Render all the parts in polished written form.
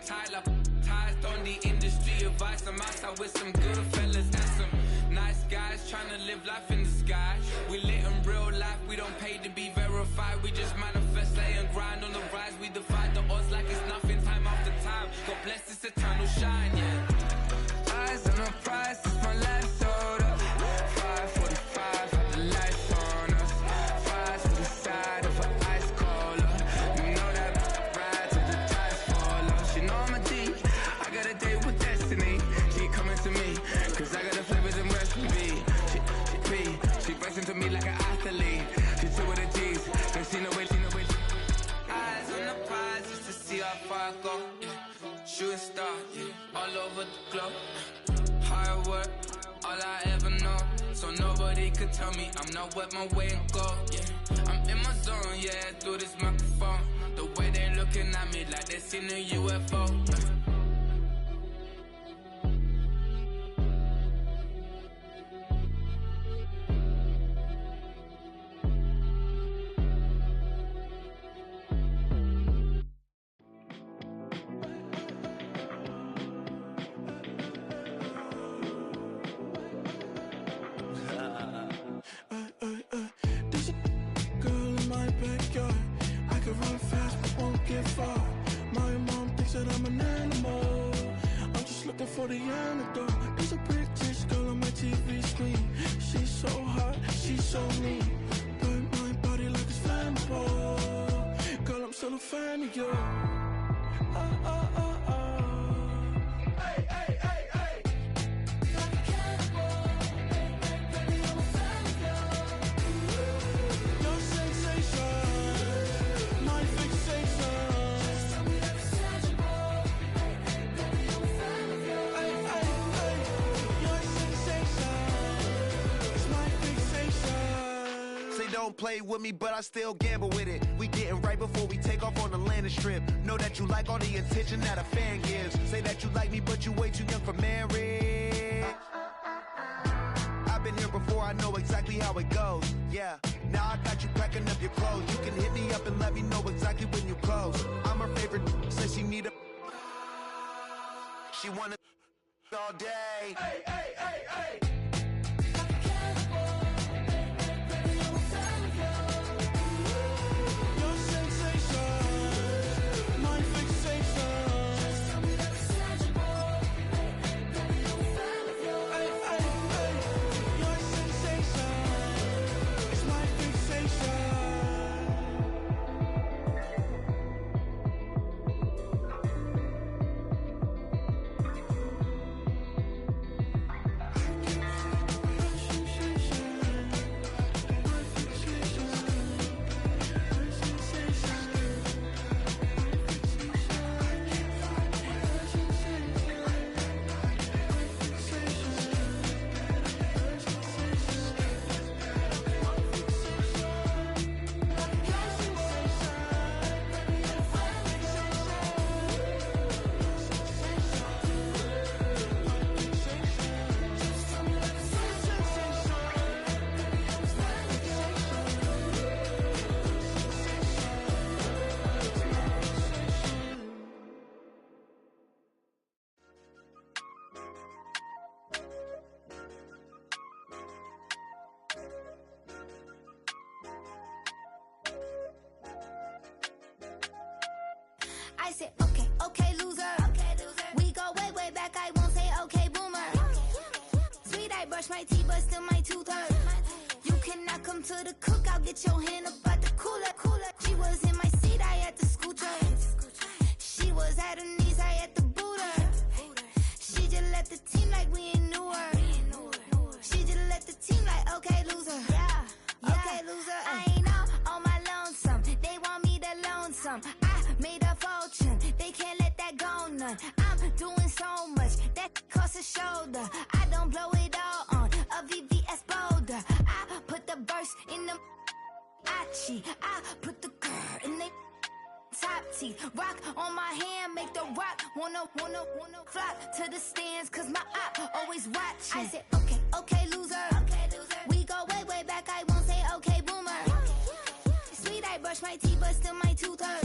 Tyler. Ties on the industry advice. I'm outside with some good fellas and some nice guys trying to live life in the sky. We lit in real life, we don't pay to be verified. We just manifest, lay and grind on the rise. We defy the odds like it's nothing, time after time. God bless this eternal shine, yeah. Eyes on the prize, it's my life sold up. 5:45, got the lights on us. Fries to the side of an ice cola. You know that ride till the ties fall off. She know I'm a D, I got a date with destiny. She coming to me, cause I got the flavors and recipe. She breaks into me like an athlete. She two with the G's, cause she know it. Eyes on the prize just to see how far I go, yeah. Shooting star, yeah, all over the globe. Hard work, all I ever know. So nobody could tell me I'm not wet my way and go, yeah. I'm in my zone, yeah, through this microphone. The way they looking at me like they seen a UFO, yeah. There's a girl in my backyard. I can run fast but won't get far. My mom thinks that I'm an animal. I'm just looking for the antidote. There's a British girl on my TV screen. She's so hot, she's so mean. Burn my body like it's flammable. Girl, I'm still a fan of you. Hey, hey, hey, hey. Like a cannibal. Baby, I'm a fan of you. Your sensation, my fixation. Just tell me that it's tangible. Baby, I'm a fan of you. Hey, hey, hey. Your sensation is my fixation. Say don't play with me, but I still gamble with it. We getting right before we take off on the landing strip. Know that you like all the attention that a fan gives. Say that you like me, but you way too young for marriage. I've been here before, I know exactly how it goes. Yeah, now I got you packing up your clothes. You can hit me up and let me know exactly when you close. I'm her favorite, says she need a. She wanna all day. Hey, hey, hey, hey. Like a cannibal. Baby, I'm a fan of you. Your sensation, my fixation. Just tell me that it's tangible. Baby, I'm a fan of you. Hey, hey, hey. Your sensation is my fixation. I said, okay, okay, loser. We go way, way back, I won't say okay, boomer. Sweet, I brush my teeth, but still my tooth hurt. You cannot come to the cookout, get your hand up at the cooler. She was in my seat, I had to scoot her. She was at her knees, I had to boot her. She just left the team like we ain't knew her. She just left the team like, okay, loser. Yeah, okay, loser. I ain't on my lonesome. They want me to loan some. I made a fortune. They can't let that go none. I'm doing so much that costs a shoulder. I don't blow it all on a VVS boulder. I put the verse in the Achi. I put the girl in the top teeth. Rock on my hand, make the rock wanna flock to the stands, cause my eye always watching. I said, okay, okay, loser. We go way, way back, I won't say okay, boomer. Sweet, I brush my teeth, but still my tooth hurt.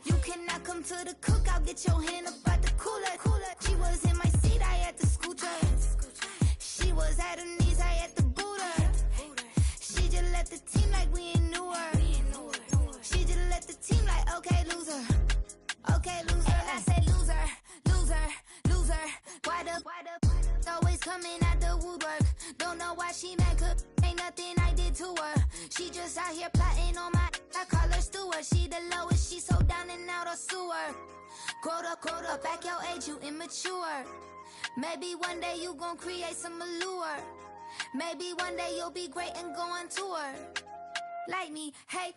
You cannot come to the cookout, get your hand up out the cooler. She was in my seat, I had to scoot her. She was at her knees, I had to boot her. She just left the team like we ain't knew her. She just left the team like, okay, loser. Okay, loser. And I say loser, loser, loser. Why the always coming out the woodwork? Don't know why she mad, 'cause ain't nothing I did to her. She just out here plotting on my, I call her steward. She the lowest, she so down and out of sewer. Growed up, back your age, you immature. Maybe one day you gon' create some allure. Maybe one day you'll be great and go on tour. Like me, hey,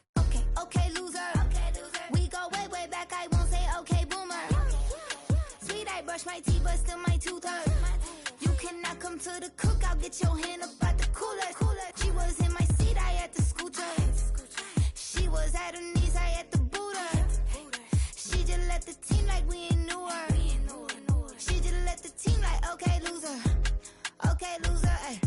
okay, loser. We go way back, I won't say okay, boomer. Sweet, I brush my teeth, but still my tooth hurt. You cannot come to the cookout, get your hand up out the cooler. She was in my seat, I had to scoot her. She was at her knees, I had to boot her. She just left the team like we ain't knew her. She just left the team like, okay, loser. Okay, loser, ay.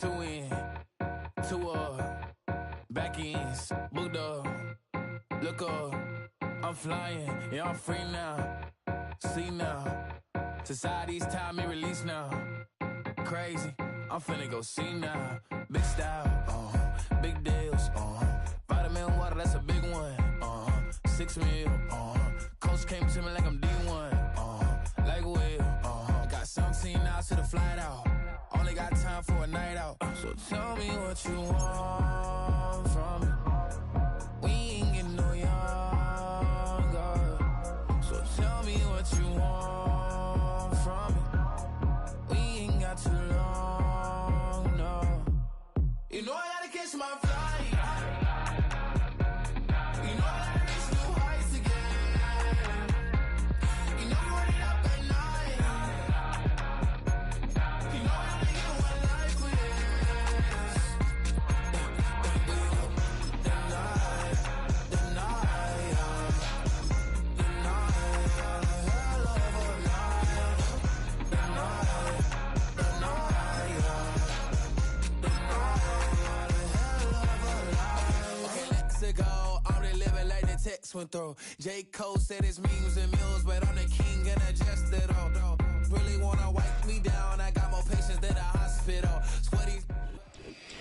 Two in, two up, back ends, booked up, look up, I'm flying, yeah, I'm free now, see now, society's time me release now, crazy, I'm finna go see now, big style, big deals, vitamin water, that's a big one, 6 mil, coach came to me like I'm D1, like Will, got 17 hours to the flight out. Only got time for a night out. So tell me what you want from me. We ain't getting no younger. So tell me what you want from me. We ain't got too long, no. You know I gotta catch my flight. You know I gotta reach new heights again. You know you run it up at night. You know I went through. J. Cole said it's memes and mules, but I'm the king and I just did all. Really wanna wipe me down, I got more patience than a hospital. Sweaty.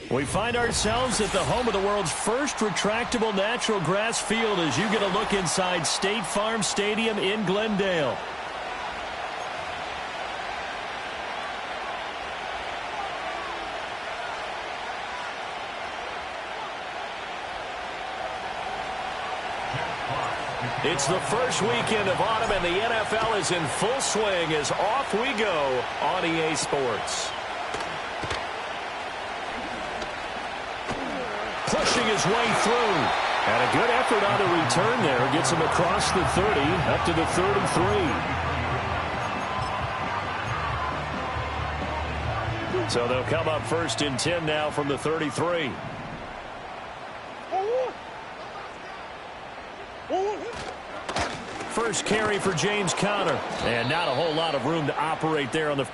We find ourselves at the home of the world's first retractable natural grass field as you get a look inside State Farm Stadium in Glendale. It's the first weekend of autumn, and the NFL is in full swing as off we go on EA Sports. Pushing his way through. And a good effort on the return there. Gets him across the 30, up to the 33. So they'll come up first and 10 now from the 33. First carry for James Conner. And not a whole lot of room to operate there on the...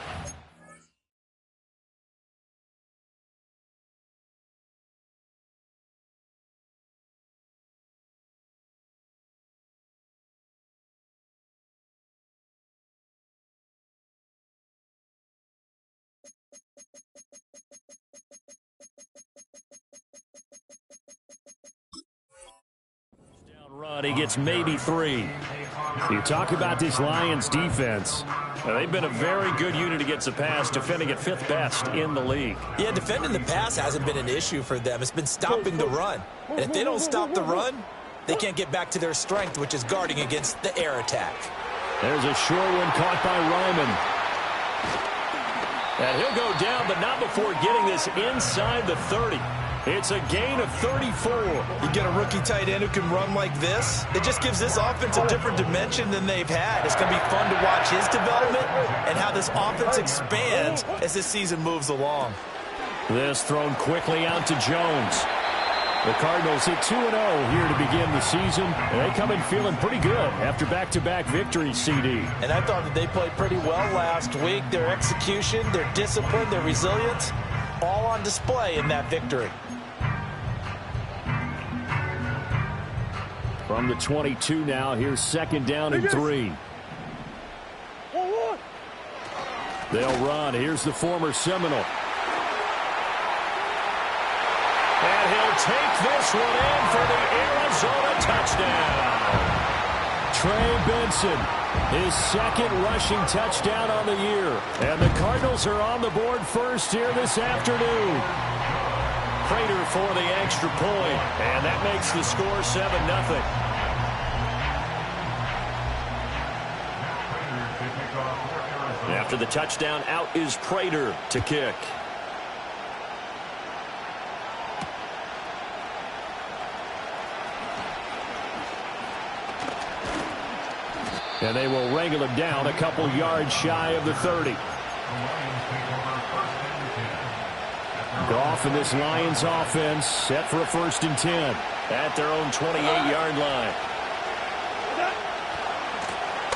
Run, he gets maybe 3. You talk about this Lions defense. They've been a very good unit against the pass, defending at 5th best in the league. Yeah, defending the pass hasn't been an issue for them. It's been stopping the run. And if they don't stop the run, they can't get back to their strength, which is guarding against the air attack. There's a short one caught by Ryman. And he'll go down, but not before getting this inside the 30. It's a gain of 34. You get a rookie tight end who can run like this, it just gives this offense a different dimension than they've had. It's going to be fun to watch his development and how this offense expands as this season moves along. This thrown quickly out to Jones. The Cardinals hit 2-0 here to begin the season. And they come in feeling pretty good after back-to-back victories, CD. And I thought that they played pretty well last week. Their execution, their discipline, their resilience, all on display in that victory. From the 22 now, here's second down and 3. They'll run. Here's the former Seminole. And he'll take this one in for the Arizona touchdown. Trey Benson, his second rushing touchdown on the year. And the Cardinals are on the board first here this afternoon. Prater for the extra point, and that makes the score 7-0. After the touchdown, out is Prater to kick. And they will wrangle him down a couple yards shy of the 30. Goff in this Lions offense set for a 1st and 10 at their own 28-yard line.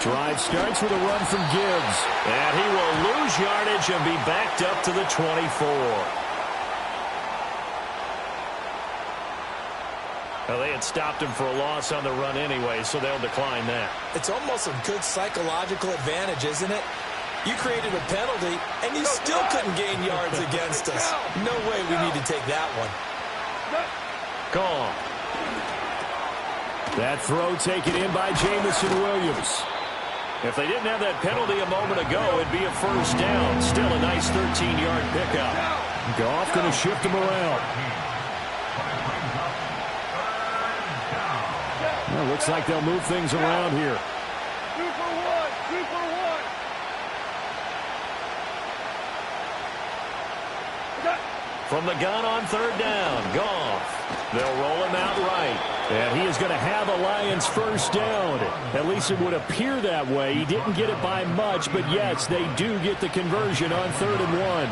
Drive starts with a run from Gibbs. And he will lose yardage and be backed up to the 24. Well, they had stopped him for a loss on the run anyway, so they'll decline that. It's almost a good psychological advantage, isn't it? You created a penalty, and you still couldn't gain yards against us. No way we need to take that one. Gone. That throw taken in by Jamison Williams. If they didn't have that penalty a moment ago, it'd be a 1st down. Still a nice 13-yard pickup. Goff going to shift him around. Well, looks like they'll move things around here. 2 for 1. 2 for 1. From the gun on 3rd down, Goff. They'll roll him out right. And he is going to have a Lions 1st down. At least it would appear that way. He didn't get it by much, but yes, they do get the conversion on 3rd and 1.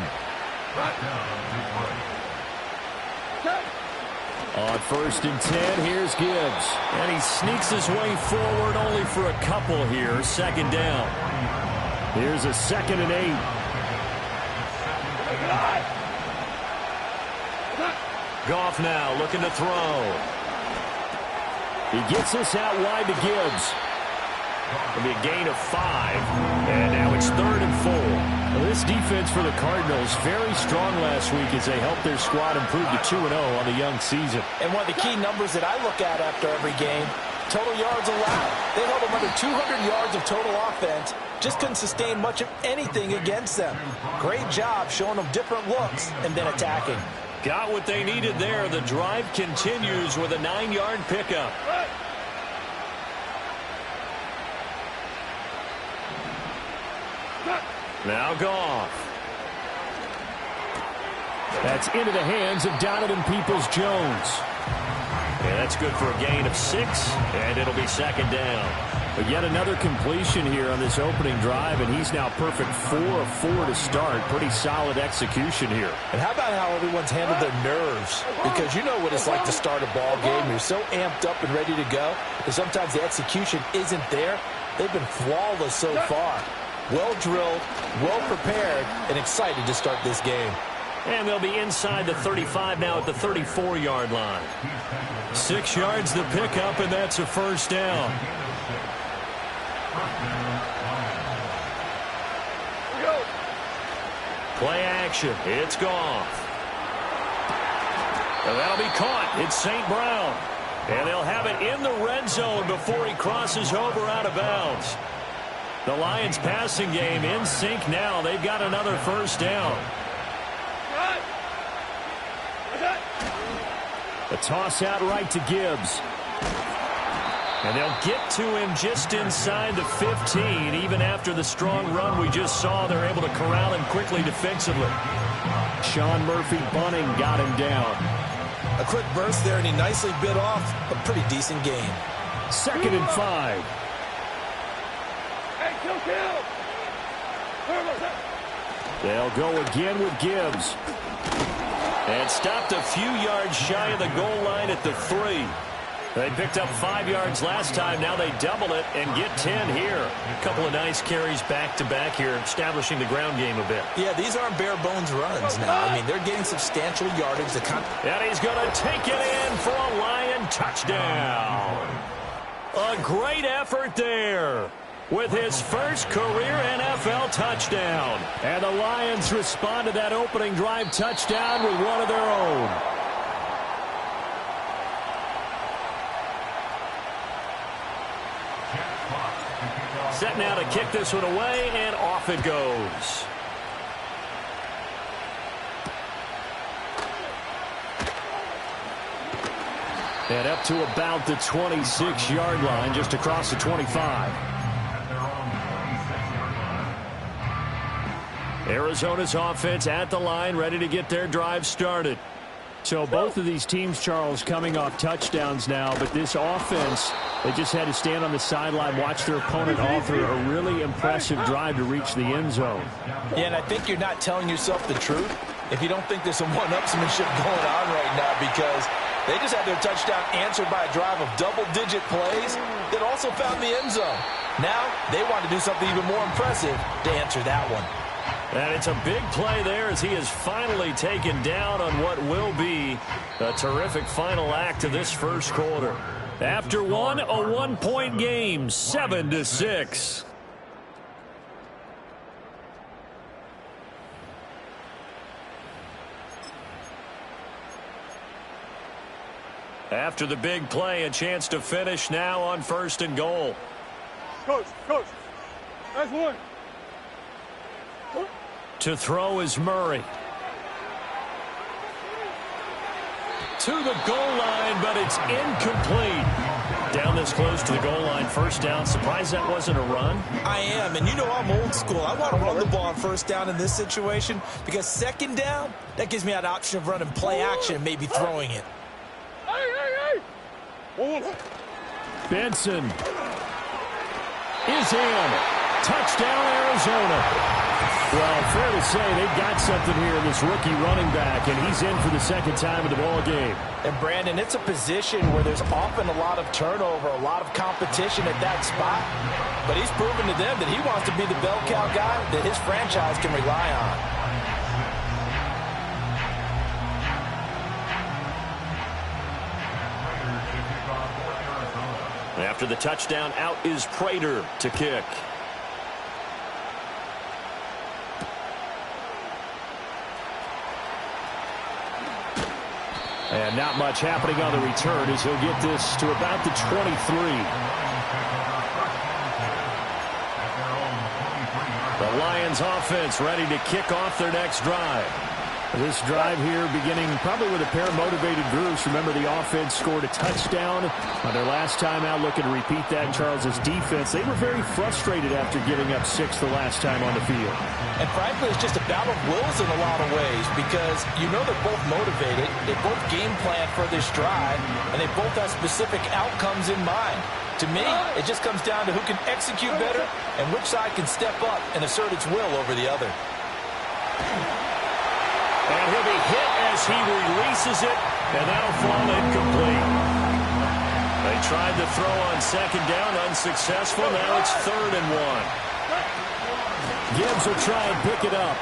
On 1st and 10, here's Gibbs. And he sneaks his way forward only for a couple here. 2nd down. Here's a 2nd and 8. Goff now looking to throw. He gets this out wide to Gibbs. It'll be a gain of 5. And now it's 3rd and 4. Well, this defense for the Cardinals, very strong last week as they helped their squad improve to 2-0 on the young season. And one of the key numbers that I look at after every game, total yards allowed. They held them under 200 yards of total offense. Just couldn't sustain much of anything against them. Great job showing them different looks and then attacking. Got what they needed there. The drive continues with a 9-yard pickup. Now Goff. That's into the hands of Donovan Peoples-Jones. Yeah, that's good for a gain of 6, and it'll be 2nd down. But yet another completion here on this opening drive, and he's now perfect 4 of 4 to start. Pretty solid execution here. And how about how everyone's handled their nerves? Because you know what it's like to start a ball game. You're so amped up and ready to go, and sometimes the execution isn't there. They've been flawless so far. Well drilled, well prepared, and excited to start this game. And they'll be inside the 35 now at the 34-yard line. 6 yards the pickup, and that's a 1st down. Play action. It's Goff. And that'll be caught. It's St. Brown. And they'll have it in the red zone before he crosses over out of bounds. The Lions passing game in sync now. They've got another 1st down. A toss out right to Gibbs. And they'll get to him just inside the 15. Even after the strong run we just saw, they're able to corral him quickly defensively. Sean Murphy-Bunting got him down. A quick burst there, and he nicely bit off a pretty decent gain. 2nd and 5. Hey, kill. They'll go again with Gibbs. And stopped a few yards shy of the goal line at the 3. They picked up 5 yards last time. Now they double it and get 10 here. A couple of nice carries back-to-back here, establishing the ground game a bit. Yeah, these aren't bare-bones runs now. I mean, they're getting substantial yardage. And he's going to take it in for a Lion touchdown. A great effort there with his first career NFL touchdown. And the Lions respond to that opening drive touchdown with one of their own. Set now to kick this one away, and off it goes. And up to about the 26-yard line, just across the 25. Arizona's offense at the line, ready to get their drive started. So both of these teams, Charles, coming off touchdowns now, but this offense, they just had to stand on the sideline, watch their opponent offer a really impressive drive to reach the end zone. Yeah, and I think you're not telling yourself the truth if you don't think there's some one-upsmanship going on right now, because they just had their touchdown answered by a drive of double-digit plays that also found the end zone. Now they want to do something even more impressive to answer that one. And it's a big play there as he is finally taken down on what will be a terrific final act of this first quarter. After one, a one-point game, 7-6. After the big play, a chance to finish now on 1st and goal. Coach, that's one. To throw is Murray. To the goal line, but it's incomplete. Down this close to the goal line, 1st down. Surprised that wasn't a run? I am, and you know I'm old school. I want to run the ball on 1st down in this situation because 2nd down, that gives me that option of running play action and maybe throwing it. Hey! Benson is in. Touchdown, Arizona. Well, fair to say they've got something here in this rookie running back, and he's in for the 2nd time in the ball game. And, Brandon, it's a position where there's often a lot of turnover, a lot of competition at that spot. But he's proven to them that he wants to be the bell cow guy that his franchise can rely on. After the touchdown, out is Prater to kick. And not much happening on the return as he'll get this to about the 23. The Lions offense ready to kick off their next drive. This drive here beginning probably with a pair of motivated groups. Remember, the offense scored a touchdown on their last time out. Looking to repeat that in Charles's defense. They were very frustrated after giving up 6 the last time on the field. And frankly, it's just a battle of wills in a lot of ways because you know they're both motivated. They both game plan for this drive, and they both have specific outcomes in mind. To me, it just comes down to who can execute better and which side can step up and assert its will over the other. And he'll be hit as he releases it, and that'll fall incomplete. They tried to throw on 2nd down, unsuccessful. Now it's 3rd and 1. Gibbs will try and pick it up.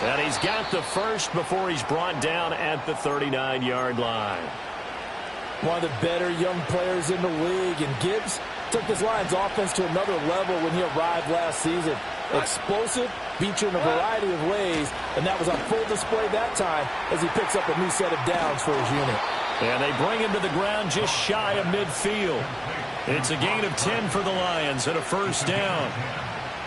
And he's got the 1st before he's brought down at the 39-yard line. One of the better young players in the league, and Gibbs took this Lions offense to another level when he arrived last season. Explosive, beat you in a variety of ways, and that was on full display that time as he picks up a new set of downs for his unit. And they bring him to the ground just shy of midfield. It's a gain of 10 for the Lions and a 1st down.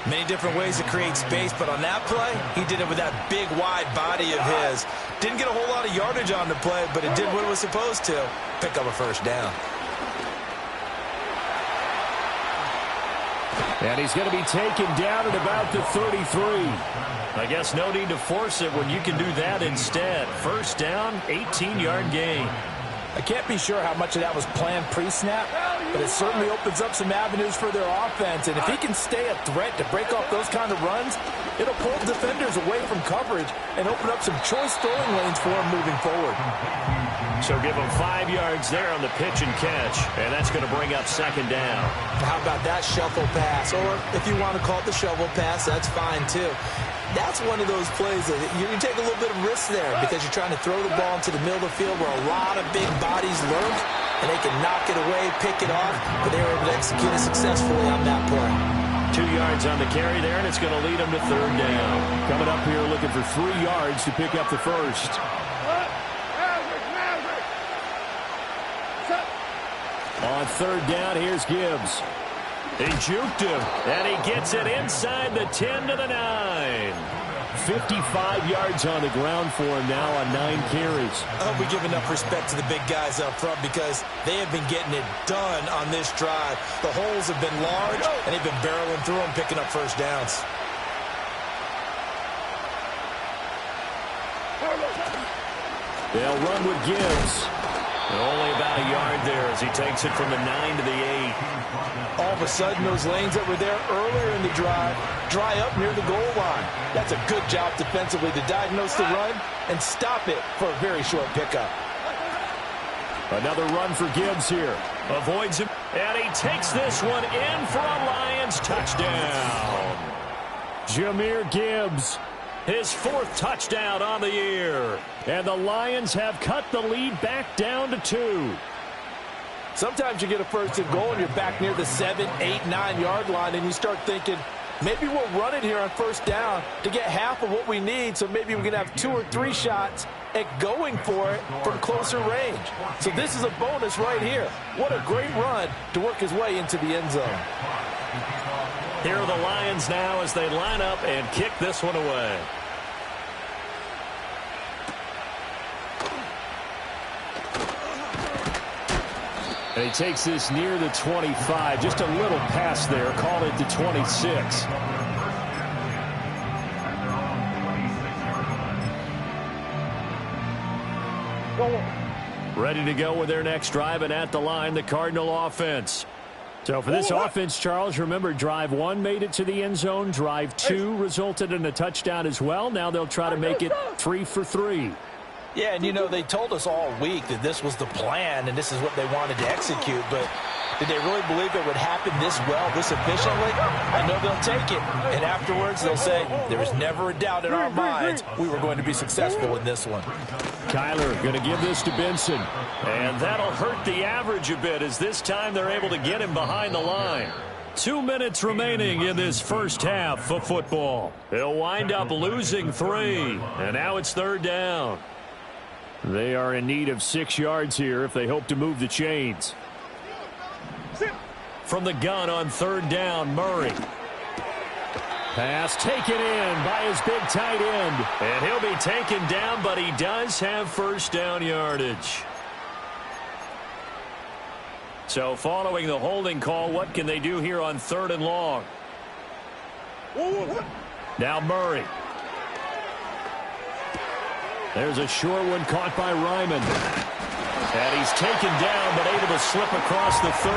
Many different ways to create space, but on that play, he did it with that big, wide body of his. Didn't get a whole lot of yardage on the play, but it did what it was supposed to, pick up a 1st down. And he's going to be taken down at about the 33. I guess no need to force it when you can do that instead. 1st down, 18-yard gain. I can't be sure how much of that was planned pre-snap, but it certainly opens up some avenues for their offense. And if he can stay a threat to break off those kind of runs, it'll pull defenders away from coverage and open up some choice throwing lanes for him moving forward. So give him 5 yards there on the pitch and catch, and that's going to bring up second down. How about that shuffle pass? Or if you want to call it the shovel pass, that's fine too. That's one of those plays that you take a little bit of risk there because you're trying to throw the ball into the middle of the field where a lot of big bodies lurk, and they can knock it away, pick it off, but they were able to execute it successfully on that play. 2 yards on the carry there, and it's going to lead them to third down. Coming up here looking for 3 yards to pick up the first. On third down, here's Gibbs. He juked him, and he gets it inside the 10 to the 9. 55 yards on the ground for him now on 9 carries. I hope we give enough respect to the big guys up front because they have been getting it done on this drive. The holes have been large, and they've been barreling through them, picking up first downs. They'll run with Gibbs. Only about a yard there as he takes it from the 9 to the 8. All of a sudden, those lanes that were there earlier in the drive dry up near the goal line. That's a good job defensively to diagnose the run and stop it for a very short pickup. Another run for Gibbs here. Avoids him, and he takes this one in for a Lions touchdown. Jahmyr Gibbs, his 4th touchdown on the year. And the Lions have cut the lead back down to 2. Sometimes you get a first and goal and you're back near the 7, 8, 9 yard line and you start thinking, maybe we'll run it here on first down to get half of what we need, so maybe we can have 2 or 3 shots at going for it from closer range. So this is a bonus right here. What a great run to work his way into the end zone. Here are the Lions now as they line up and kick this one away. And he takes this near the 25. Just a little pass there. Call it the 26. Ready to go with their next drive, and at the line, the Cardinal offense. So for this offense, Charles, remember, drive 1 made it to the end zone. Drive 2 resulted in a touchdown as well. Now they'll try to make it 3 for 3. Yeah, and you know, they told us all week that this was the plan and this is what they wanted to execute, but did they really believe it would happen this well, this efficiently? I know they'll take it, and afterwards they'll say, there was never a doubt in our minds we were going to be successful in this one. Kyler going to give this to Benson, and that'll hurt the average a bit as this time they're able to get him behind the line. 2 minutes remaining in this first half of football. They'll wind up losing 3, and now it's third down. They are in need of 6 yards here if they hope to move the chains. From the gun on third down, Murray. Pass taken in by his big tight end. And he'll be taken down, but he does have first down yardage. So following the holding call, what can they do here on 3rd and long? Now Murray. There's a short one caught by Ryman. And he's taken down, but able to slip across the 35.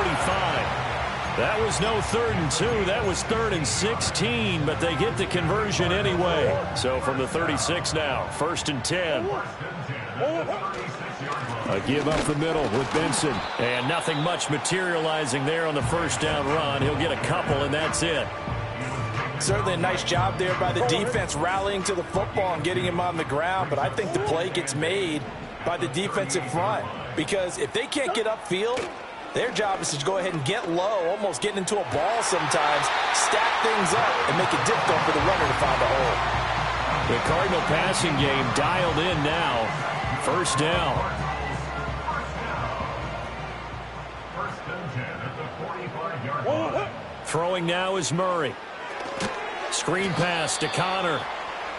That was no 3rd and 2. That was 3rd and 16, but they get the conversion anyway. So from the 36 now, 1st and 10. A give up the middle with Benson. And nothing much materializing there on the first down run. He'll get a couple, and that's it. Certainly a nice job there by the defense rallying to the football and getting him on the ground, but I think the play gets made by the defensive front because if they can't get upfield, their job is to go ahead and get low, almost getting into a ball sometimes, stack things up, and make it difficult for the runner to find a hole. The Cardinal passing game dialed in now. First down. Throwing now is Murray. Screen pass to Connor.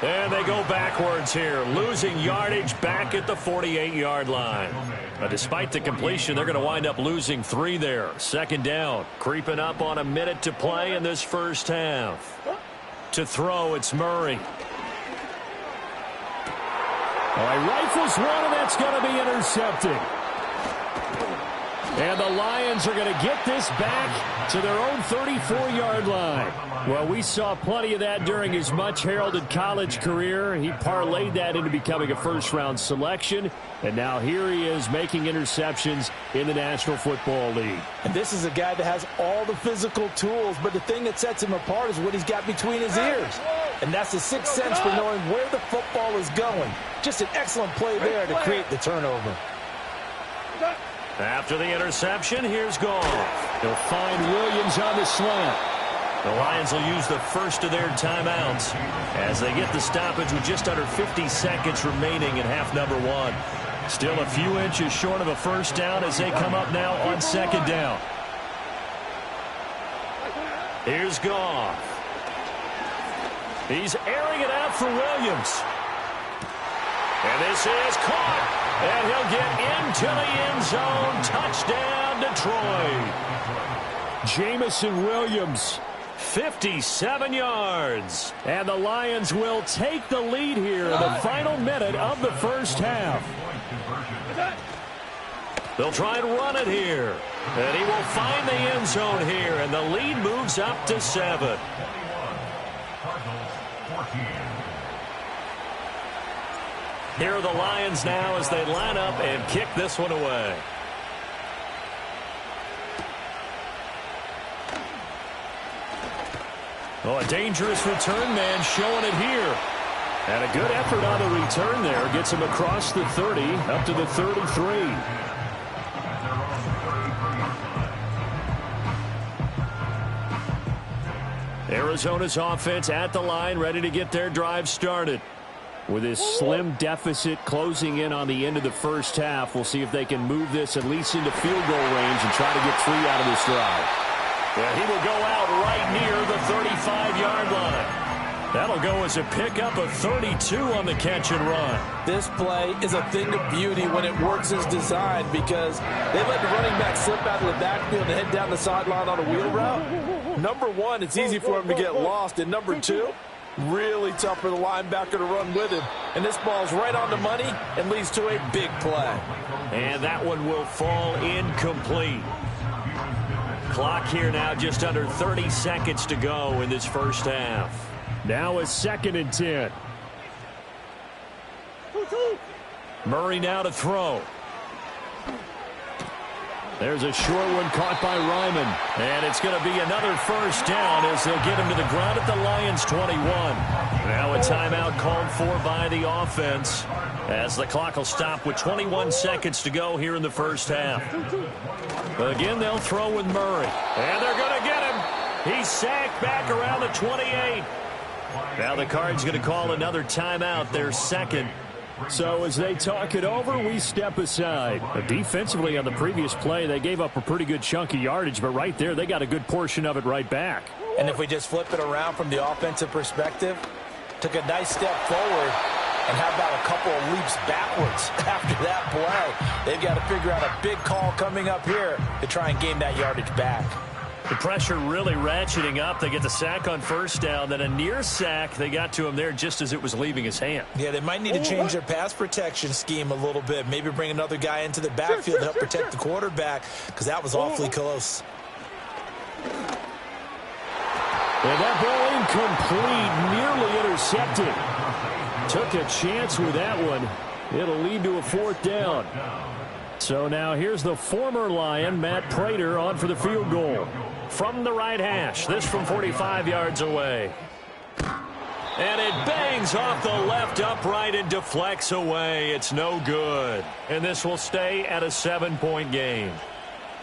And they go backwards here, losing yardage back at the 48-yard line. But despite the completion, they're going to wind up losing 3 there. Second down, creeping up on a minute to play in this first half. To throw, it's Murray. All right, rifles one, and that's going to be intercepted. And the Lions are going to get this back to their own 34-yard line. Well, we saw plenty of that during his much-heralded college career. He parlayed that into becoming a first-round selection. And now here he is making interceptions in the National Football League. And this is a guy that has all the physical tools, but the thing that sets him apart is what he's got between his ears. And that's the sixth sense for knowing where the football is going. Just an excellent play there to create the turnover. After the interception, here's Goff. He'll find Williams on the slant. The Lions will use the first of their timeouts as they get the stoppage with just under 50 seconds remaining in half number one. Still a few inches short of a first down as they come up now on second down. Here's Goff. He's airing it out for Williams. And this is caught. And he'll get into the end zone. Touchdown, Detroit. Jamison Williams, 57 yards. And the Lions will take the lead here in the final minute of the first half. They'll try and run it here. And he will find the end zone here. And the lead moves up to 7. Here are the Lions now as they line up and kick this one away. Oh, a dangerous return man showing it here. And a good effort on the return there. Gets him across the 30, up to the 33. Arizona's offense at the line, ready to get their drive started. With his slim deficit closing in on the end of the first half, we'll see if they can move this at least into field goal range and try to get 3 out of this drive. Well, he will go out right near the 35-yard line. That'll go as a pickup of 32 on the catch and run. This play is a thing of beauty when it works as designed because they let the running back slip out of the backfield and head down the sideline on a wheel route. Number one, it's easy for him to get lost. And number two, really tough for the linebacker to run with him. And this ball's right on the money and leads to a big play. And that one will fall incomplete. Clock here now just under 30 seconds to go in this first half. Now a 2nd and 10. Murray now to throw. There's a short one caught by Ryman. And it's going to be another first down as they'll get him to the ground at the Lions' 21. Now a timeout called for by the offense as the clock will stop with 21 seconds to go here in the first half. Again, they'll throw with Murray. And they're going to get him. He's sacked back around the 28. Now the Cards going to call another timeout, their second. So as they talk it over, we step aside. Defensively on the previous play, they gave up a pretty good chunk of yardage, but right there, they got a good portion of it right back. And if we just flip it around from the offensive perspective, took a nice step forward, and how about a couple of leaps backwards after that play? They've got to figure out a big call coming up here to try and gain that yardage back. The pressure really ratcheting up. They get the sack on first down, then a near sack. They got to him there just as it was leaving his hand. Yeah, they might need to change their pass protection scheme a little bit. Maybe bring another guy into the backfield to help protect the quarterback because that was awfully close. And that ball incomplete, nearly intercepted. Took a chance with that one. It'll lead to a 4th down. So now here's the former Lion, Matt Prater, on for the field goal. From the right hash, this from 45 yards away. And it bangs off the left upright and deflects away. It's no good. And this will stay at a 7-point game.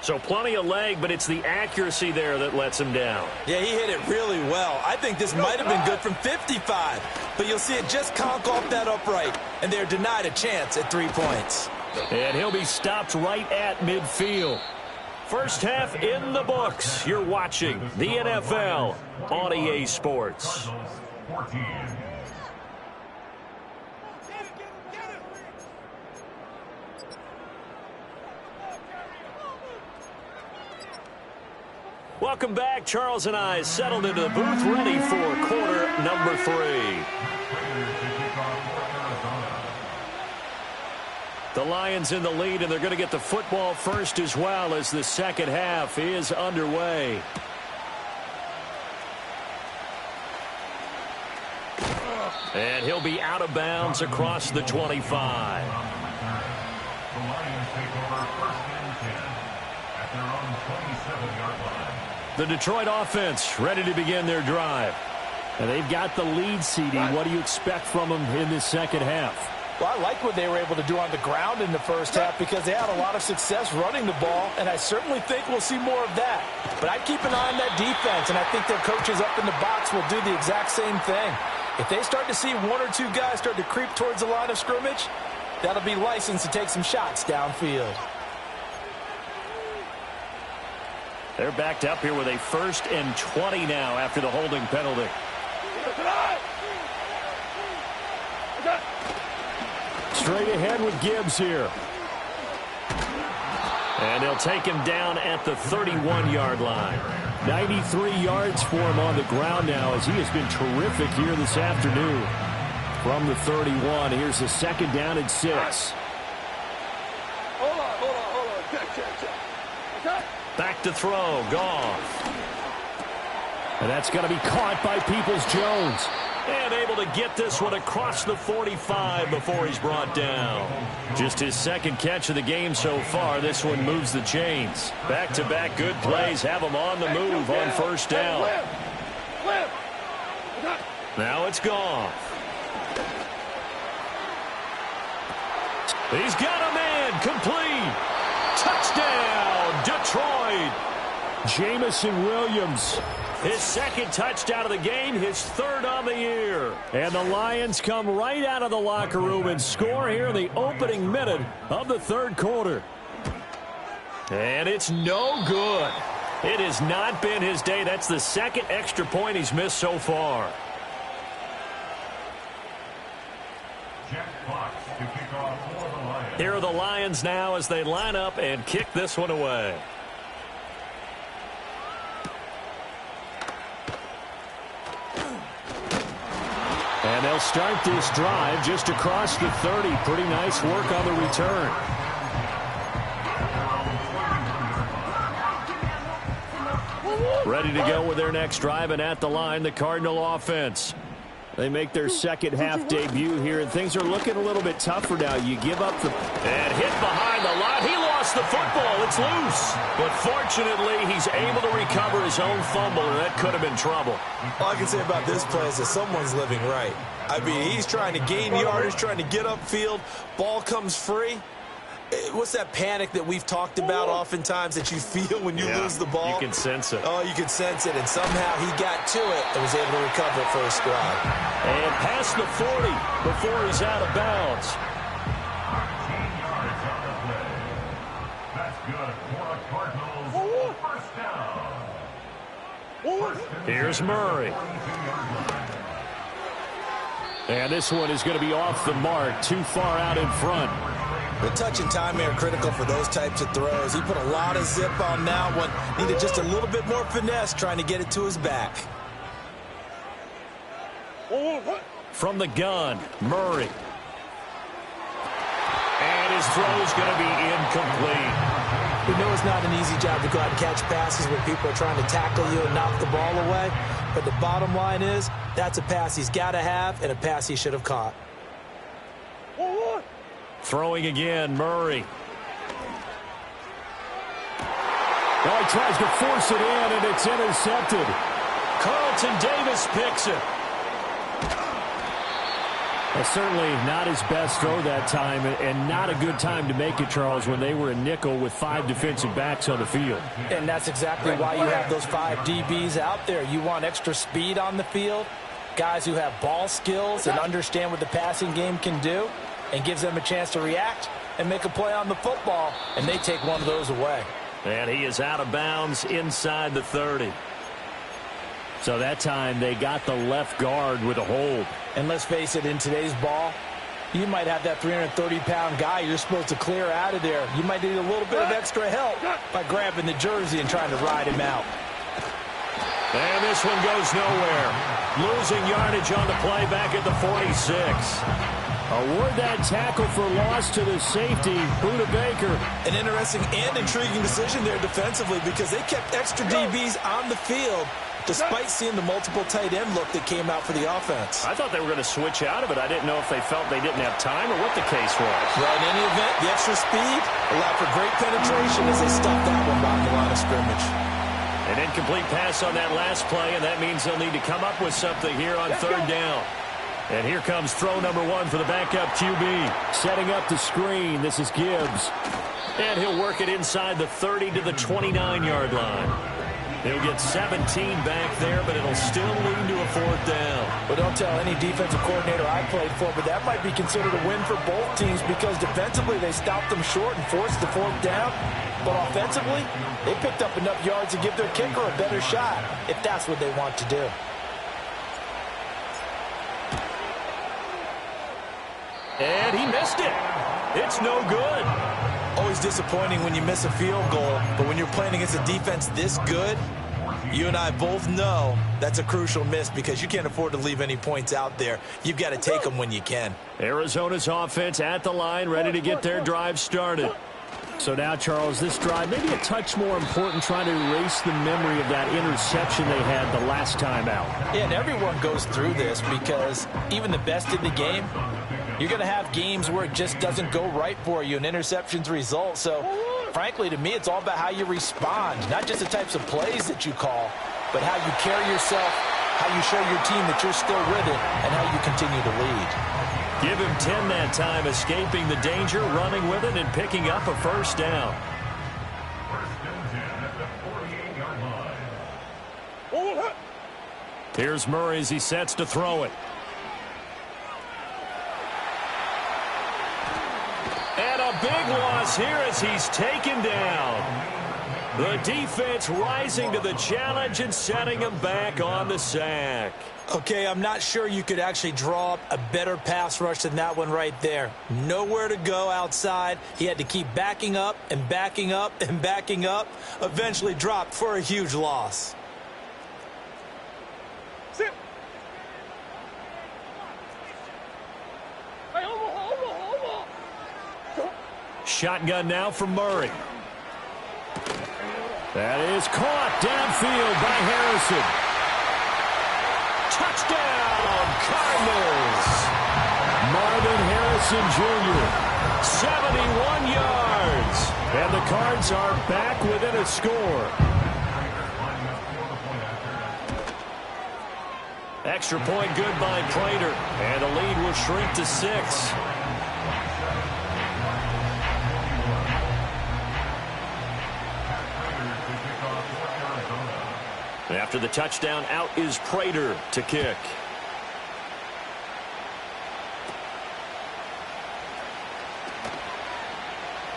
So plenty of leg, but it's the accuracy there that lets him down. Yeah, he hit it really well. I think this might have been good from 55. But you'll see it just conk off that upright. And they're denied a chance at 3 points. And he'll be stopped right at midfield. First half in the books. You're watching the NFL on EA Sports. Welcome back. Charles and I settled into the booth, ready for quarter number 3. The Lions in the lead, and they're going to get the football first as well as the second half is underway. And he'll be out of bounds across the 25. The Lions take over first and 10 at their own 27-yard line. The Detroit offense ready to begin their drive. And they've got the lead, CD. What do you expect from them in this second half? Well, I like what they were able to do on the ground in the first half because they had a lot of success running the ball, and I certainly think we'll see more of that. But I'd keep an eye on that defense, and I think their coaches up in the box will do the exact same thing. If they start to see one or two guys start to creep towards the line of scrimmage, that'll be licensed to take some shots downfield. They're backed up here with a 1st and 20 now after the holding penalty. Straight ahead with Gibbs here. And they'll take him down at the 31-yard line. 93 yards for him on the ground now as he has been terrific here this afternoon. From the 31, here's the second down and 6. Hold on. Check. Okay. Back to throw, Goff. And that's going to be caught by Peoples-Jones. And able to get this one across the 45 before he's brought down. Just his second catch of the game so far. This one moves the chains. Back-to-back good plays have him on the move on first down. Now it's Goff. He's got a man complete. Touchdown, Detroit. Jamison Williams. His second touchdown of the game, his 3rd on the year. And the Lions come right out of the locker room and score here in the opening minute of the 3rd quarter. And it's no good. It has not been his day. That's the second extra point he's missed so far. Jack Fox to kick off for the Lions. Here are the Lions now as they line up and kick this one away. And they'll start this drive just across the 30. Pretty nice work on the return. Ready to go with their next drive, and at the line, the Cardinal offense. They make their second half debut here, and things are looking a little bit tougher now. You give up the... And hit behind the line. He lost the football. It's loose. But fortunately, he's able to recover his own fumble, and that could have been trouble. All I can say about this play is that someone's living right. I mean, he's trying to gain yardage, trying to get upfield. Ball comes free. What's that panic that we've talked about oftentimes that you feel when you lose the ball? You can sense it. Oh, you can sense it, and somehow he got to it and was able to recover it for a stride. And past the 40 before he's out of bounds. 13 yards on the play. That's good for the Cardinals. First down. Here's Murray. And this one is going to be off the mark, too far out in front. The touch and time are critical for those types of throws. He put a lot of zip on that one. Needed just a little bit more finesse trying to get it to his back. From the gun, Murray. And his throw is going to be incomplete. We know it's not an easy job to go out and catch passes when people are trying to tackle you and knock the ball away. But the bottom line is, that's a pass he's got to have and a pass he should have caught. Throwing again, Murray. Well, he tries to force it in, and it's intercepted. Carlton Davis picks it. Well, certainly not his best throw that time, and not a good time to make it, Charles, when they were a nickel with 5 defensive backs on the field. And that's exactly why you have those 5 DBs out there. You want extra speed on the field, guys who have ball skills and understand what the passing game can do, and gives them a chance to react and make a play on the football, and they take one of those away. And he is out of bounds inside the 30. So that time they got the left guard with a hold. And let's face it, in today's ball, you might have that 330-pound guy you're supposed to clear out of there. You might need a little bit of extra help by grabbing the jersey and trying to ride him out. And this one goes nowhere. Losing yardage on the play back at the 46. Award that tackle for loss to the safety, Buda Baker. An interesting and intriguing decision there defensively because they kept extra DBs on the field despite seeing the multiple tight end look that came out for the offense. I thought they were going to switch out of it. I didn't know if they felt they didn't have time or what the case was. Well, in any event, the extra speed allowed for great penetration as they stuffed that one right in the line of scrimmage. An incomplete pass on that last play, and that means they'll need to come up with something here on third down. And here comes throw number 1 for the backup QB. Setting up the screen, this is Gibbs. And he'll work it inside the 30 to the 29-yard line. He'll get 17 back there, but it'll still lead to a fourth down. But don't tell any defensive coordinator I played for, but that might be considered a win for both teams because defensively they stopped them short and forced the fourth down. But offensively, they picked up enough yards to give their kicker a better shot if that's what they want to do. And he missed it. It's no good. Always disappointing when you miss a field goal, but when you're playing against a defense this good, you and I both know that's a crucial miss because you can't afford to leave any points out there. You've got to take them when you can. Arizona's offense at the line, ready to get their drive started. So now, Charles, this drive maybe a touch more important, trying to erase the memory of that interception they had the last time out. Yeah, and everyone goes through this because even the best in the game, you're going to have games where it just doesn't go right for you and interceptions result. So, frankly, to me, it's all about how you respond, not just the types of plays that you call, but how you carry yourself, how you show your team that you're still with it, and how you continue to lead. Give him 10 that time, escaping the danger, running with it, and picking up a first down. First and 10 at the 48-yard line. Here's Murray as he sets to throw it. And a big loss here as he's taken down. The defense rising to the challenge and setting him back on the sack. Okay, I'm not sure you could actually draw up a better pass rush than that one right there. Nowhere to go outside. He had to keep backing up and backing up and backing up. Eventually dropped for a huge loss. Shotgun now from Murray. That is caught downfield by Harrison. Touchdown, Cardinals. Marvin Harrison Jr., 71 yards. And the Cards are back within a score. Extra point good by Prater. And the lead will shrink to 6. After the touchdown, out is Prater to kick.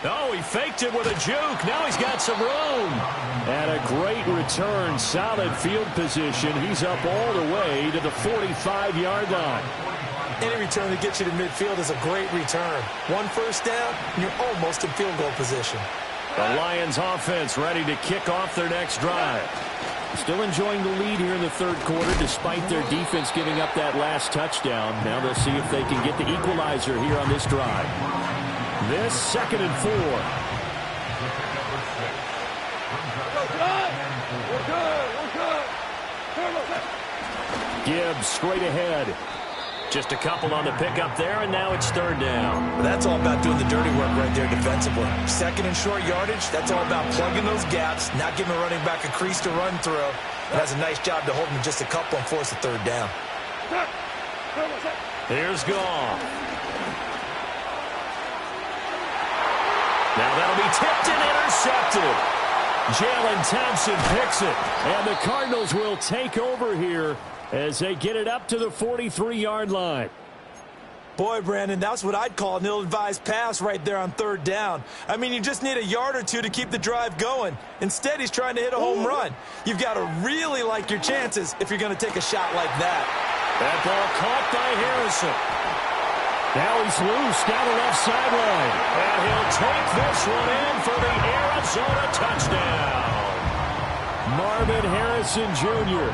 Oh, he faked it with a juke. Now he's got some room. And a great return. Solid field position. He's up all the way to the 45-yard line. Any return that gets you to midfield is a great return. One first down, and you're almost in field goal position. The Lions offense ready to kick off their next drive. Still enjoying the lead here in the third quarter despite their defense giving up that last touchdown. Now they'll see if they can get the equalizer here on this drive. This 2nd and 4. Gibbs straight ahead. Just a couple on the pickup there, and now it's third down. Well, that's all about doing the dirty work right there defensively. 2nd and short yardage, that's all about plugging those gaps, not giving a running back a crease to run through. It has a nice job to hold him just a couple and force a third down. Here's Goff. Now that'll be tipped and intercepted. Jalen Thompson picks it, and the Cardinals will take over here as they get it up to the 43-yard line. Boy, Brandon, that's what I'd call an ill-advised pass right there on third down. I mean, you just need a yard or two to keep the drive going. Instead, he's trying to hit a home run. You've got to really like your chances if you're going to take a shot like that. That ball caught by Harrison. Now he's loose down the left sideline. And he'll take this one in for the Arizona touchdown. Marvin Harrison Jr.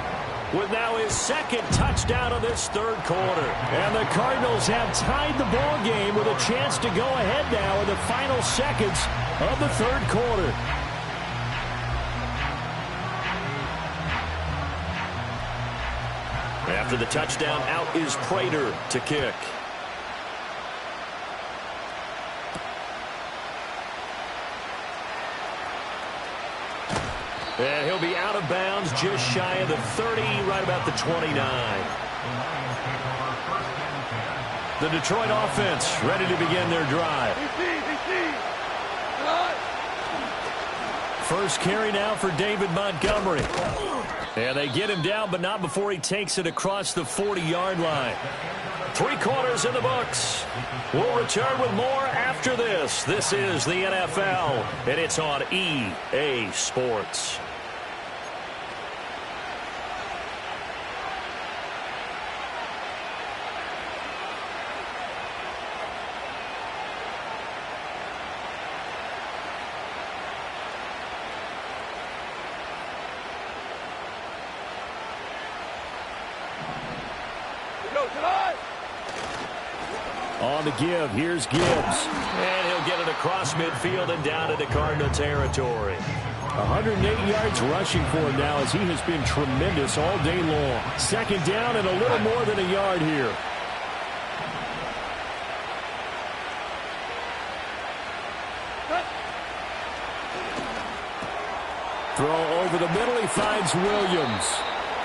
with now his second touchdown of this third quarter. And the Cardinals have tied the ball game with a chance to go ahead now in the final seconds of the third quarter. After the touchdown, out is Prater to kick. And he'll be out of bounds just shy of the 30, right about the 29. The Detroit offense ready to begin their drive. First carry now for David Montgomery. And they get him down, but not before he takes it across the 40-yard line. 3 quarters in the books. We'll return with more after this. This is the NFL, and it's on EA Sports. On the give, here's Gibbs. And he'll get it across midfield and down into Cardinal territory. 108 yards rushing for him now as he has been tremendous all day long. Second down and a little more than a yard here. Throw over the middle, he finds Williams.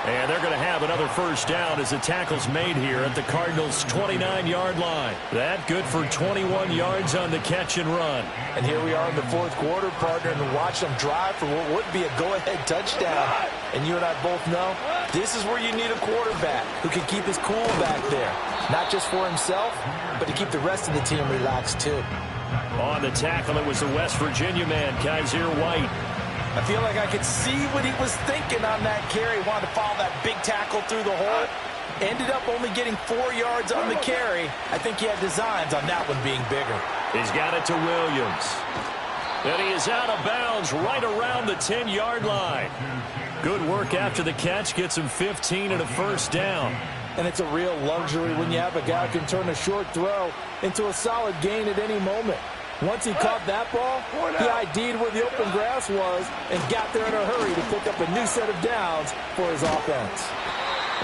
And they're going to have another first down as the tackle's made here at the Cardinals' 29-yard line. That good for 21 yards on the catch and run. And here we are in the fourth quarter, partner, and watch them drive for what would be a go-ahead touchdown. And you and I both know this is where you need a quarterback who can keep his cool back there. Not just for himself, but to keep the rest of the team relaxed, too. On the tackle, it was the West Virginia man, Kaiser White. I feel like I could see what he was thinking on that carry. Wanted to follow that big tackle through the hole. Ended up only getting 4 yards on the carry. I think he had designs on that one being bigger. He's got it to Williams. And he is out of bounds right around the 10-yard line. Good work after the catch. Gets him 15 and a first down. And it's a real luxury when you have a guy who can turn a short throw into a solid gain at any moment. Once he caught that ball, he ID'd where the open grass was and got there in a hurry to pick up a new set of downs for his offense.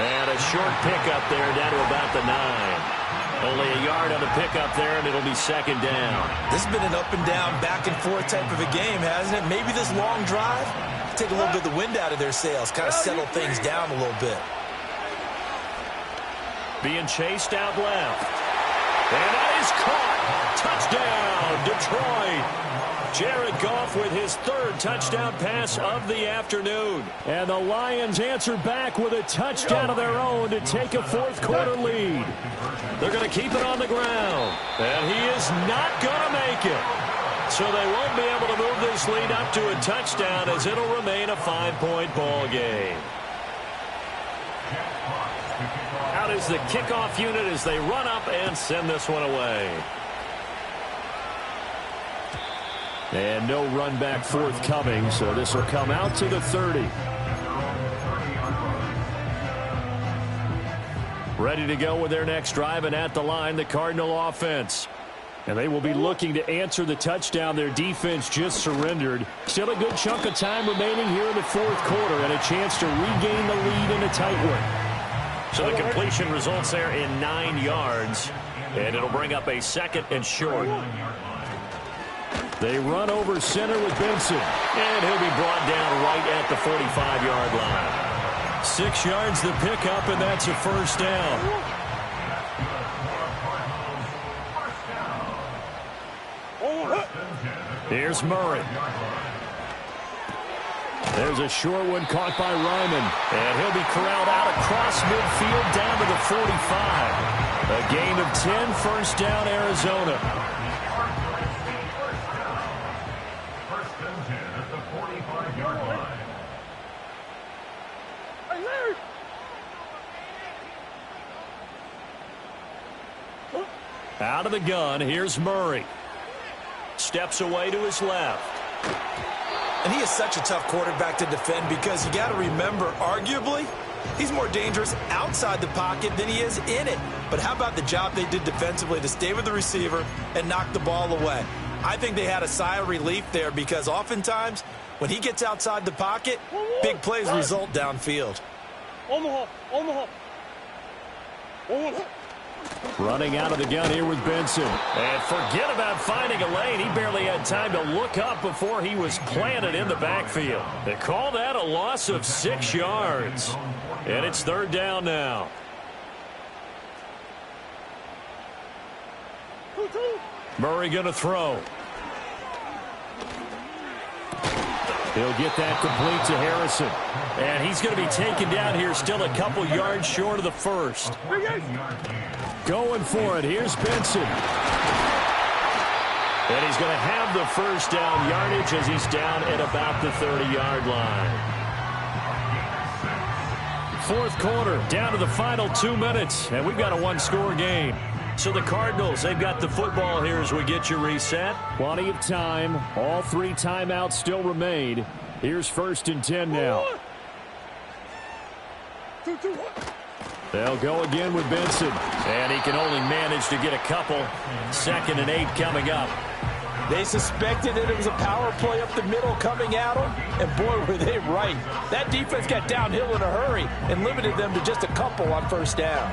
And a short pickup there down to about the 9. Only a yard on the pickup there, and it'll be second down. This has been an up and down, back and forth type of a game, hasn't it? Maybe this long drive, take a little bit of the wind out of their sails, kind of settle things down a little bit. Being chased out left. And that is caught. Touchdown, Detroit. Jared Goff with his third touchdown pass of the afternoon. And the Lions answer back with a touchdown of their own to take a fourth quarter lead. They're going to keep it on the ground. And he is not going to make it. So they won't be able to move this lead up to a touchdown as it'll remain a 5-point ball game. Out is the kickoff unit as they run up and send this one away. And no run back forthcoming, so this will come out to the 30. Ready to go with their next drive, and at the line, the Cardinal offense. And they will be looking to answer the touchdown their defense just surrendered. Still a good chunk of time remaining here in the fourth quarter and a chance to regain the lead in a tight one. So the completion results there in 9 yards, and it'll bring up a second and short. They run over center with Benson, and he'll be brought down right at the 45-yard line. 6 yards the pickup, and that's a first down. Here's Murray. There's a short one caught by Ryman, and he'll be corralled out across midfield down to the 45. A gain of 10, first down, Arizona. First and 10 at the 45-yard line. Out of the gun, here's Murray. Steps away to his left. And he is such a tough quarterback to defend because you got to remember, arguably, He's more dangerous outside the pocket than he is in it. But how about the job they did defensively to stay with the receiver and knock the ball away? I think they had a sigh of relief there because oftentimes when he gets outside the pocket, big plays result downfield. Running out of the gun here with Benson. And forget about finding a lane. He barely had time to look up before he was planted in the backfield. They call that a loss of 6 yards. And it's 3rd down now. Murray going to throw. He'll get that complete to Harrison. And he's going to be taken down here still a couple yards short of the first. Going for it. Here's Benson. And he's going to have the first down yardage as he's down at about the 30-yard line. 4th quarter, down to the final 2 minutes. And we've got a 1-score game. So the Cardinals, they've got the football here as we get you reset. Plenty of time. All 3 timeouts still remain. Here's 1st and 10 now. They'll go again with Benson. And he can only manage to get a couple. 2nd and 8 coming up. They suspected that it was a power play up the middle coming at them, and boy, were they right. That defense got downhill in a hurry and limited them to just a couple on 1st down.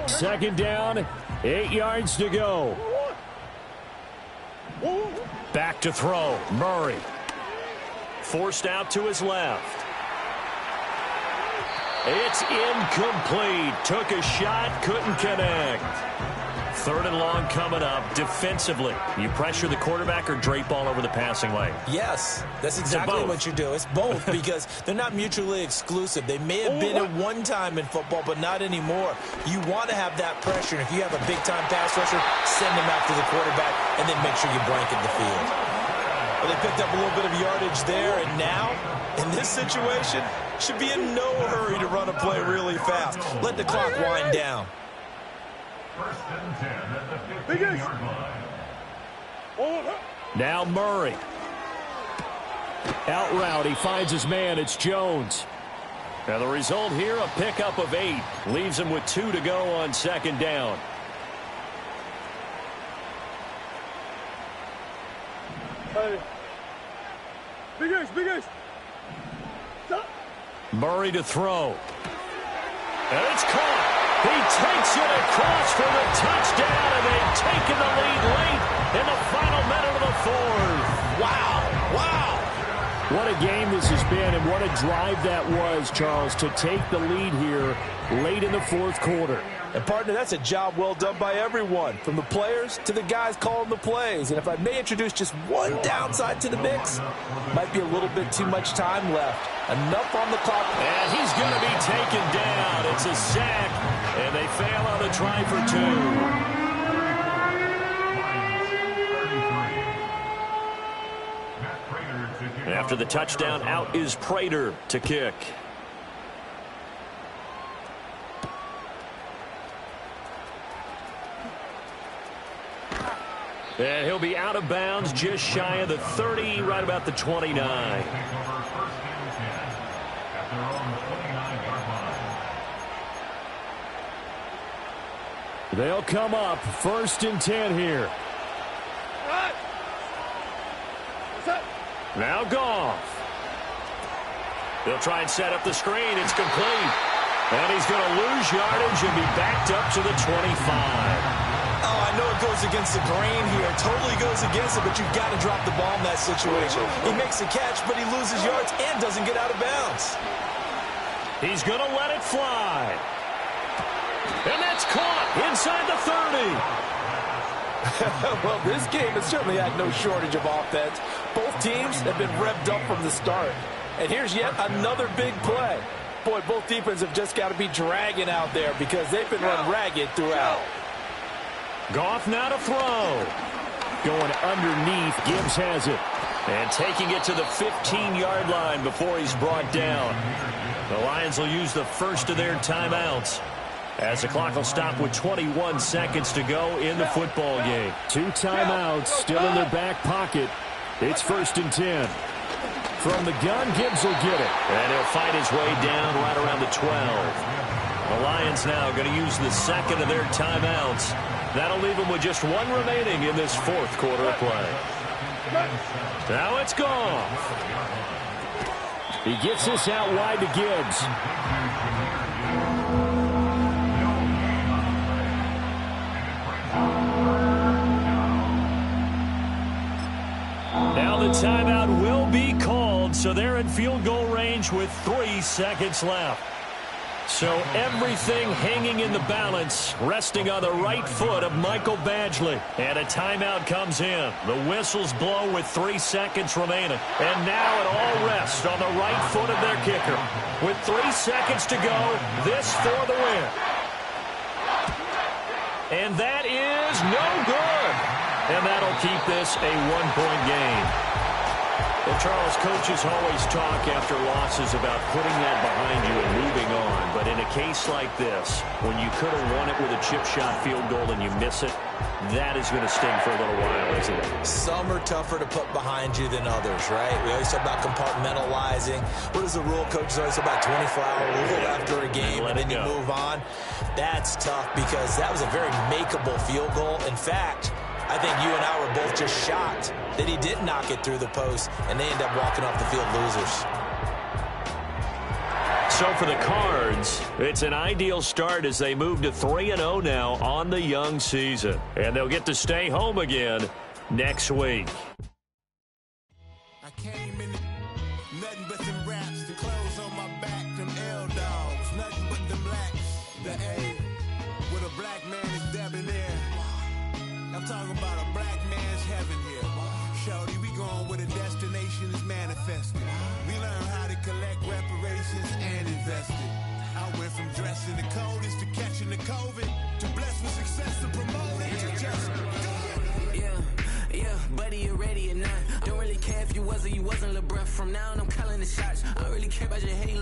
Second down, 8 yards to go. Back to throw, Murray. Forced out to his left. It's incomplete. Took a shot, couldn't connect. 3rd and long coming up. Defensively, you pressure the quarterback or drape all over the passing lane? Yes, that's exactly what you do. It's both because they're not mutually exclusive. They may have been at one time in football, but not anymore. You want to have that pressure. And if you have a big-time pass rusher, send them after the quarterback and then make sure you blanket the field. Well, they picked up a little bit of yardage there, and now, in this situation, should be in no hurry to run a play really fast. Let the clock wind down. 1st and 10 at the 15-yard line. Now Murray. Out route, he finds his man. It's Jones. Now the result here, a pickup of 8. Leaves him with 2 to go on 2nd down. Big Ace. Murray to throw. And it's caught. He takes it across for the touchdown, and they've taken the lead late in the final minute of the 4th. Wow. What a game this has been, and what a drive that was, Charles, to take the lead here late in the 4th quarter. And, partner, that's a job well done by everyone, from the players to the guys calling the plays. And if I may introduce just one downside to the mix, might be a little bit too much time left. Enough on the clock. And he's going to be taken down. It's a sack, and they fail on the try for 2. After the touchdown, out is Prater to kick. And he'll be out of bounds just shy of the 30, right about the 29. They'll come up 1st and 10 here. Now Goff. They'll try and set up the screen. It's complete. And he's going to lose yardage and be backed up to the 25. Oh, I know it goes against the grain here. Totally goes against it, but you've got to drop the ball in that situation. He makes the catch, but he loses yards and doesn't get out of bounds. He's going to let it fly. And that's caught inside the 30. Well, this game has certainly had no shortage of offense. Both teams have been revved up from the start. And here's yet another big play. Boy, both defenses have just got to be dragging out there because they've been run ragged throughout. Goff now to throw. Going underneath, Gibbs has it. And taking it to the 15-yard line before he's brought down. The Lions will use the first of their timeouts, as the clock will stop with 21 seconds to go in the football game. 2 timeouts still in their back pocket. It's 1st and 10. From the gun, Gibbs will get it. And he'll fight his way down right around the 12. The Lions now going to use the second of their timeouts. That'll leave them with just one remaining in this fourth quarter of play. Now it's gone. He gets this out wide to Gibbs. Now the timeout will be called, so they're in field goal range with 3 seconds left. So everything hanging in the balance, resting on the right foot of Michael Badgley. And a timeout comes in. The whistles blow with 3 seconds remaining. And now it all rests on the right foot of their kicker. With 3 seconds to go, this for the win. And that is no good. And that'll keep this a 1-point game. Well, Charles, coaches always talk after losses about putting that behind you and moving on. But in a case like this, when you could have won it with a chip shot field goal and you miss it, that is going to sting for a little while, isn't it? Some are tougher to put behind you than others, right? We always talk about compartmentalizing. What is the rule? Coaches always talk about 24-hour rule after a game, and then you move on. That's tough because that was a very makeable field goal. In fact, I think you and I were both just shocked that he didn't knock it through the post, and they end up walking off the field losers. So for the Cards, it's an ideal start as they move to 3-0 now on the young season. And they'll get to stay home again next week. I came in nothing but them raps, the clothes on my back, them L-dogs, nothing but them blacks, the A, with a black man is debonair. I'm talking about a black man's heaven here. Shorty, we going where the destination is manifested. We learn how to collect reparations and invest it. I went from dressing the coldest to catching the COVID, to blessed with success to promote it to just Yeah, buddy, you ready or not? Don't really care if you was or you wasn't LeBron. From now on, I'm calling the shots. I don't really care about your hating.